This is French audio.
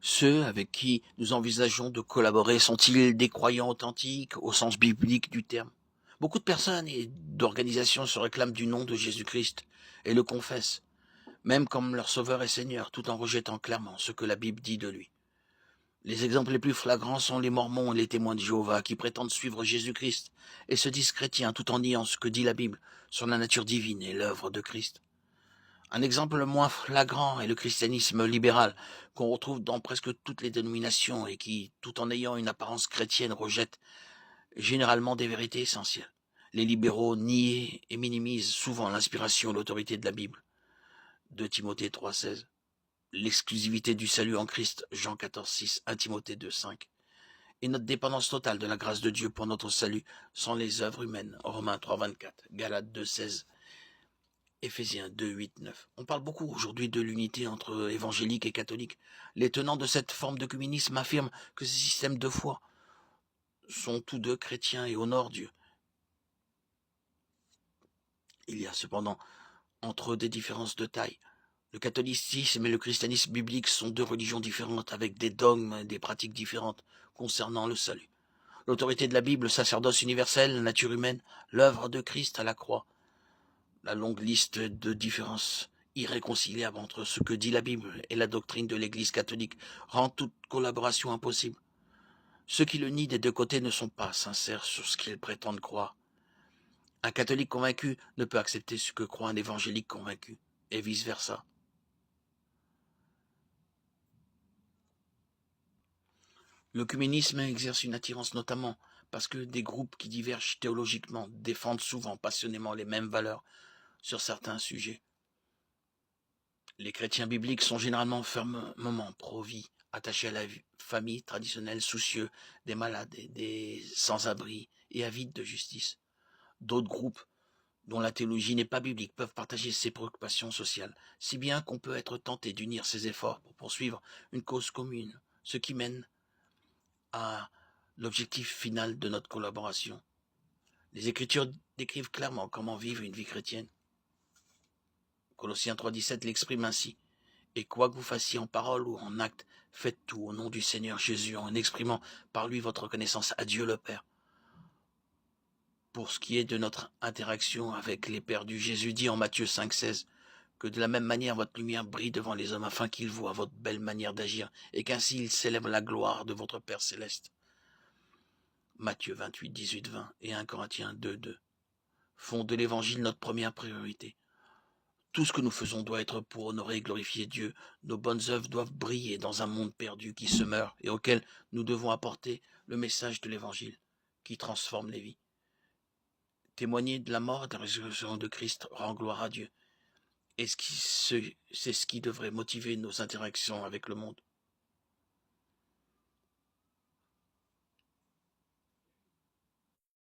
Ceux avec qui nous envisageons de collaborer sont-ils des croyants authentiques au sens biblique du terme? Beaucoup de personnes et d'organisations se réclament du nom de Jésus-Christ et le confessent, même comme leur sauveur et Seigneur, tout en rejetant clairement ce que la Bible dit de lui. Les exemples les plus flagrants sont les Mormons et les témoins de Jéhovah qui prétendent suivre Jésus-Christ et se disent chrétiens tout en niant ce que dit la Bible sur la nature divine et l'œuvre de Christ. Un exemple moins flagrant est le christianisme libéral, qu'on retrouve dans presque toutes les dénominations et qui, tout en ayant une apparence chrétienne, rejette généralement des vérités essentielles. Les libéraux nient et minimisent souvent l'inspiration et l'autorité de la Bible. 2 Timothée 3,16. L'exclusivité du salut en Christ, Jean 14,6, 1 Timothée 2,5. Et notre dépendance totale de la grâce de Dieu pour notre salut sans les œuvres humaines, Romains 3,24, Galates 2,16. Éphésiens 2, 8, 9. On parle beaucoup aujourd'hui de l'unité entre évangéliques et catholiques. Les tenants de cette forme d'œcuménisme affirment que ces systèmes de foi sont tous deux chrétiens et honorent Dieu. Il y a cependant entre eux des différences de taille. Le catholicisme et le christianisme biblique sont deux religions différentes avec des dogmes et des pratiques différentes concernant le salut. L'autorité de la Bible, le sacerdoce universel, la nature humaine, l'œuvre de Christ à la croix. La longue liste de différences irréconciliables entre ce que dit la Bible et la doctrine de l'Église catholique rend toute collaboration impossible. Ceux qui le nient des deux côtés ne sont pas sincères sur ce qu'ils prétendent croire. Un catholique convaincu ne peut accepter ce que croit un évangélique convaincu, et vice-versa. L'œcuménisme exerce une attirance notamment parce que des groupes qui divergent théologiquement défendent souvent passionnément les mêmes valeurs sur certains sujets. Les chrétiens bibliques sont généralement fermement pro-vie, attachés à la famille traditionnelle, soucieux des malades et des sans-abri et avides de justice. D'autres groupes, dont la théologie n'est pas biblique, peuvent partager ces préoccupations sociales, si bien qu'on peut être tenté d'unir ses efforts pour poursuivre une cause commune, ce qui mène à l'objectif final de notre collaboration. Les Écritures décrivent clairement comment vivre une vie chrétienne. Colossiens 3,17 l'exprime ainsi. Et quoi que vous fassiez en parole ou en acte, faites tout au nom du Seigneur Jésus en exprimant par lui votre reconnaissance à Dieu le Père. Pour ce qui est de notre interaction avec les perdus, Jésus dit en Matthieu 5,16 que de la même manière votre lumière brille devant les hommes afin qu'ils voient votre belle manière d'agir et qu'ainsi ils célèbrent la gloire de votre Père céleste. Matthieu 28, 18, 20 et 1 Corinthiens 2, 2 font de l'évangile notre première priorité. Tout ce que nous faisons doit être pour honorer et glorifier Dieu. Nos bonnes œuvres doivent briller dans un monde perdu qui se meurt et auquel nous devons apporter le message de l'Évangile qui transforme les vies. Témoigner de la mort et de la résurrection de Christ rend gloire à Dieu. Et c'est ce qui devrait motiver nos interactions avec le monde.